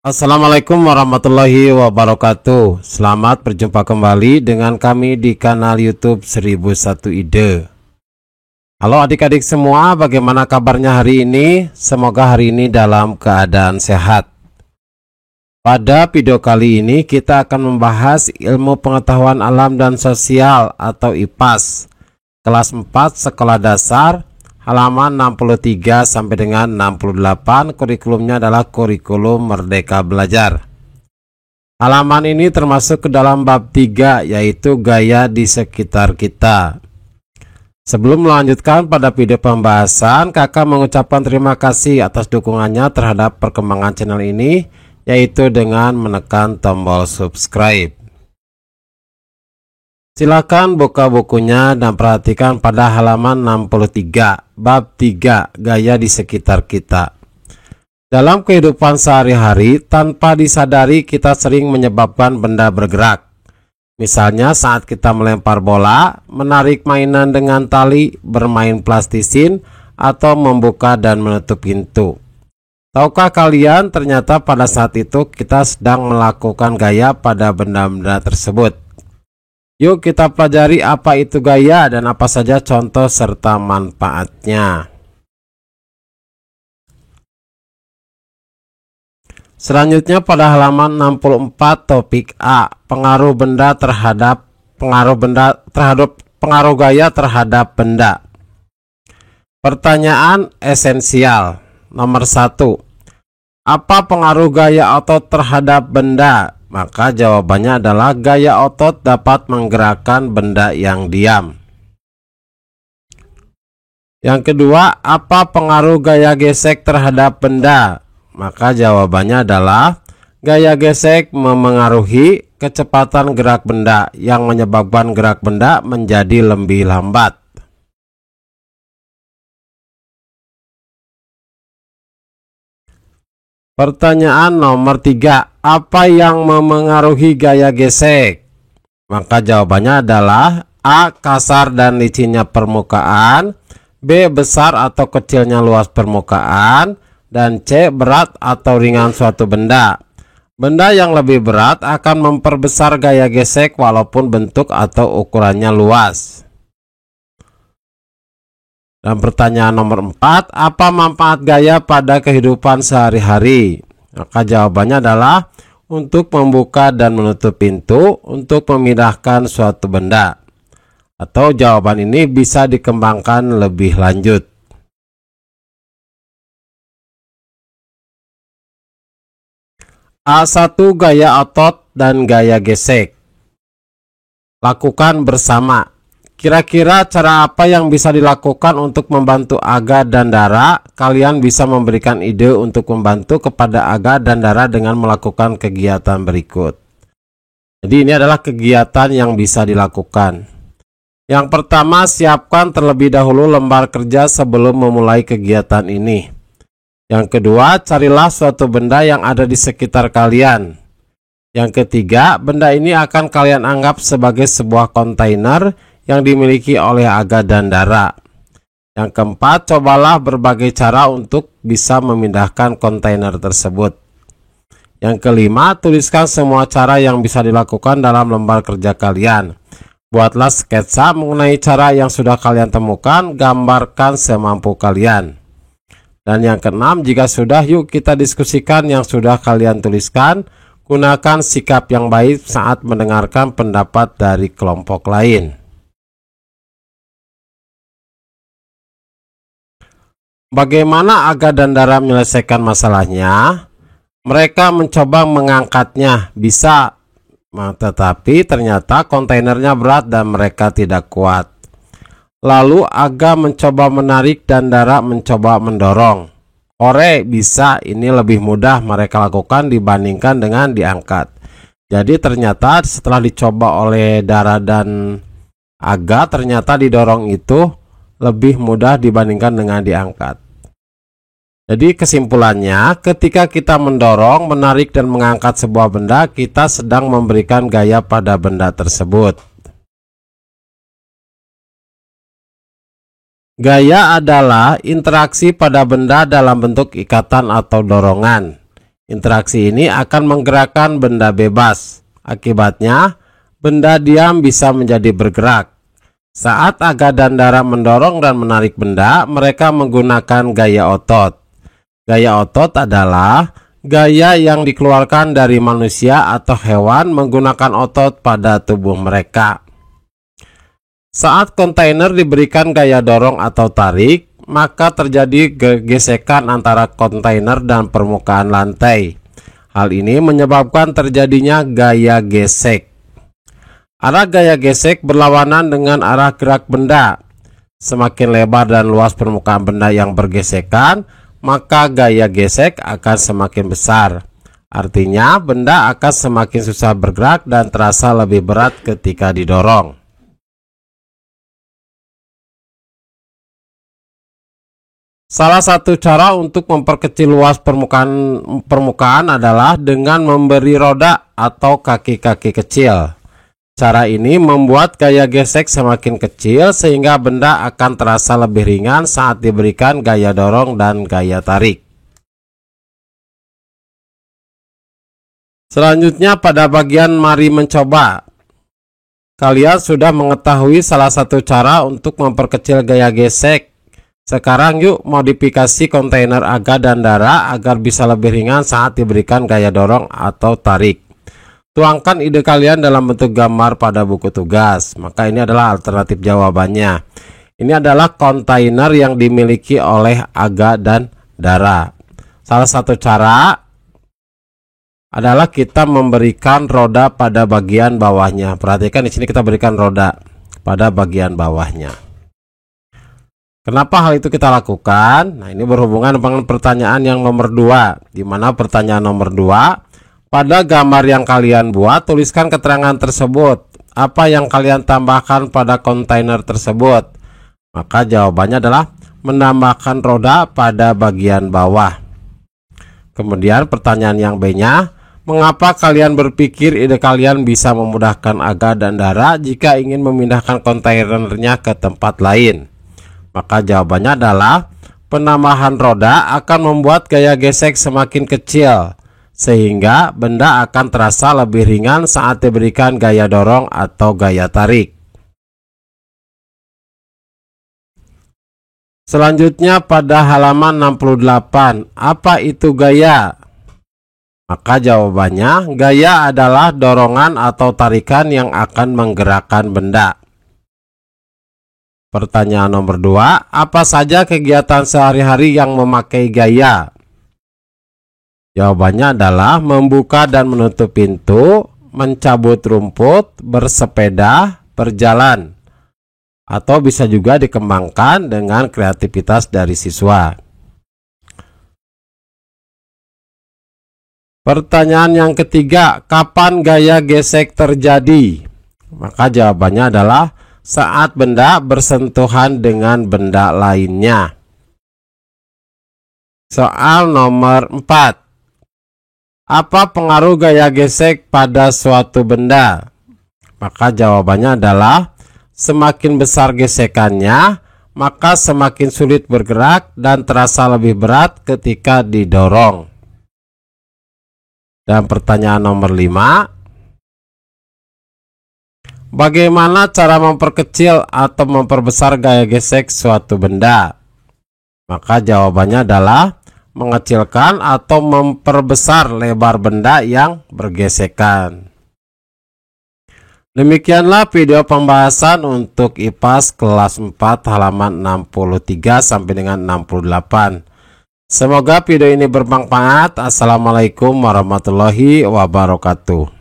Assalamualaikum warahmatullahi wabarakatuh. Selamat berjumpa kembali dengan kami di kanal YouTube 1001 Ide. Halo adik-adik semua, bagaimana kabarnya hari ini? Semoga hari ini dalam keadaan sehat. Pada video kali ini kita akan membahas ilmu pengetahuan alam dan sosial atau IPAS kelas 4 sekolah dasar, halaman 63 sampai dengan 68. Kurikulumnya adalah kurikulum Merdeka Belajar. Halaman ini termasuk ke dalam bab 3, yaitu gaya di sekitar kita. Sebelum melanjutkan pada video pembahasan, kakak mengucapkan terima kasih atas dukungannya terhadap perkembangan channel ini, yaitu dengan menekan tombol subscribe. Silakan buka bukunya dan perhatikan pada halaman 63, bab 3, gaya di sekitar kita. Dalam kehidupan sehari-hari, tanpa disadari kita sering menyebabkan benda bergerak. Misalnya saat kita melempar bola, menarik mainan dengan tali, bermain plastisin, atau membuka dan menutup pintu. Tahukah kalian ternyata pada saat itu kita sedang melakukan gaya pada benda-benda tersebut? Yuk kita pelajari apa itu gaya dan apa saja contoh serta manfaatnya. Selanjutnya pada halaman 64 topik A, pengaruh gaya terhadap benda. Pertanyaan esensial. Nomor 1. Apa pengaruh gaya otot terhadap benda? Maka jawabannya adalah gaya otot dapat menggerakkan benda yang diam. Yang kedua, apa pengaruh gaya gesek terhadap benda? Maka jawabannya adalah gaya gesek memengaruhi kecepatan gerak benda yang menyebabkan gerak benda menjadi lebih lambat. Pertanyaan nomor 3. Apa yang memengaruhi gaya gesek? Maka jawabannya adalah A. Kasar dan licinnya permukaan, B. Besar atau kecilnya luas permukaan, dan C. Berat atau ringan suatu benda. Benda yang lebih berat akan memperbesar gaya gesek walaupun bentuk atau ukurannya luas. Dan pertanyaan nomor 4, apa manfaat gaya pada kehidupan sehari-hari? Maka jawabannya adalah untuk membuka dan menutup pintu, untuk memindahkan suatu benda. Atau jawaban ini bisa dikembangkan lebih lanjut. A1, gaya otot dan gaya gesek. Lakukan bersama. Kira-kira cara apa yang bisa dilakukan untuk membantu Aga dan Dara? Kalian bisa memberikan ide untuk membantu kepada Aga dan Dara dengan melakukan kegiatan berikut. Jadi ini adalah kegiatan yang bisa dilakukan. Yang pertama, siapkan terlebih dahulu lembar kerja sebelum memulai kegiatan ini. Yang kedua, carilah suatu benda yang ada di sekitar kalian. Yang ketiga, benda ini akan kalian anggap sebagai sebuah kontainer yang dimiliki oleh Aga dan Dara. Yang keempat, cobalah berbagai cara untuk bisa memindahkan kontainer tersebut. Yang kelima, tuliskan semua cara yang bisa dilakukan dalam lembar kerja kalian. Buatlah sketsa mengenai cara yang sudah kalian temukan, gambarkan semampu kalian. Dan yang keenam, jika sudah, yuk kita diskusikan yang sudah kalian tuliskan. Gunakan sikap yang baik saat mendengarkan pendapat dari kelompok lain. Bagaimana Aga dan Dara menyelesaikan masalahnya? Mereka mencoba mengangkatnya, bisa, tetapi ternyata kontainernya berat dan mereka tidak kuat. Lalu Aga mencoba menarik dan Dara mencoba mendorong. Ore, bisa, ini lebih mudah mereka lakukan dibandingkan dengan diangkat. Jadi ternyata setelah dicoba oleh Dara dan Aga, ternyata didorong itu lebih mudah dibandingkan dengan diangkat. Jadi kesimpulannya, ketika kita mendorong, menarik dan mengangkat sebuah benda, kita sedang memberikan gaya pada benda tersebut. Gaya adalah interaksi pada benda dalam bentuk ikatan atau dorongan. Interaksi ini akan menggerakkan benda bebas. Akibatnya, benda diam bisa menjadi bergerak. Saat Aga dan Dara mendorong dan menarik benda, mereka menggunakan gaya otot. Gaya otot adalah gaya yang dikeluarkan dari manusia atau hewan menggunakan otot pada tubuh mereka. Saat kontainer diberikan gaya dorong atau tarik, maka terjadi gesekan antara kontainer dan permukaan lantai. Hal ini menyebabkan terjadinya gaya gesek. Arah gaya gesek berlawanan dengan arah gerak benda. Semakin lebar dan luas permukaan benda yang bergesekan, maka gaya gesek akan semakin besar. Artinya, benda akan semakin susah bergerak dan terasa lebih berat ketika didorong. Salah satu cara untuk memperkecil luas permukaan adalah dengan memberi roda atau kaki-kaki kecil. Cara ini membuat gaya gesek semakin kecil sehingga benda akan terasa lebih ringan saat diberikan gaya dorong dan gaya tarik. Selanjutnya pada bagian mari mencoba. Kalian sudah mengetahui salah satu cara untuk memperkecil gaya gesek. Sekarang yuk modifikasi kontainer Aga dan Dara agar bisa lebih ringan saat diberikan gaya dorong atau tarik. Tuangkan ide kalian dalam bentuk gambar pada buku tugas. Maka ini adalah alternatif jawabannya. Ini adalah kontainer yang dimiliki oleh Aga dan Dara. Salah satu cara adalah kita memberikan roda pada bagian bawahnya. Perhatikan di sini kita berikan roda pada bagian bawahnya. Kenapa hal itu kita lakukan? Nah, ini berhubungan dengan pertanyaan yang nomor 2, di mana pertanyaan nomor 2, pada gambar yang kalian buat, tuliskan keterangan tersebut. Apa yang kalian tambahkan pada kontainer tersebut? Maka jawabannya adalah menambahkan roda pada bagian bawah. Kemudian pertanyaan yang B-nya, mengapa kalian berpikir ide kalian bisa memudahkan Aga dan Dara jika ingin memindahkan kontainernya ke tempat lain? Maka jawabannya adalah penambahan roda akan membuat gaya gesek semakin kecil sehingga benda akan terasa lebih ringan saat diberikan gaya dorong atau gaya tarik. Selanjutnya pada halaman 68, apa itu gaya? Maka jawabannya, gaya adalah dorongan atau tarikan yang akan menggerakkan benda. Pertanyaan nomor 2, apa saja kegiatan sehari-hari yang memakai gaya? Jawabannya adalah membuka dan menutup pintu, mencabut rumput, bersepeda, berjalan. Atau bisa juga dikembangkan dengan kreativitas dari siswa. Pertanyaan yang ketiga, kapan gaya gesek terjadi? Maka jawabannya adalah saat benda bersentuhan dengan benda lainnya. Soal nomor 4. Apa pengaruh gaya gesek pada suatu benda? Maka jawabannya adalah semakin besar gesekannya, maka semakin sulit bergerak dan terasa lebih berat ketika didorong. Dan pertanyaan nomor 5. Bagaimana cara memperkecil atau memperbesar gaya gesek suatu benda? Maka jawabannya adalah mengecilkan atau memperbesar lebar benda yang bergesekan. Demikianlah video pembahasan untuk IPAS kelas 4 halaman 63 sampai dengan 68. Semoga video ini bermanfaat. Assalamualaikum warahmatullahi wabarakatuh.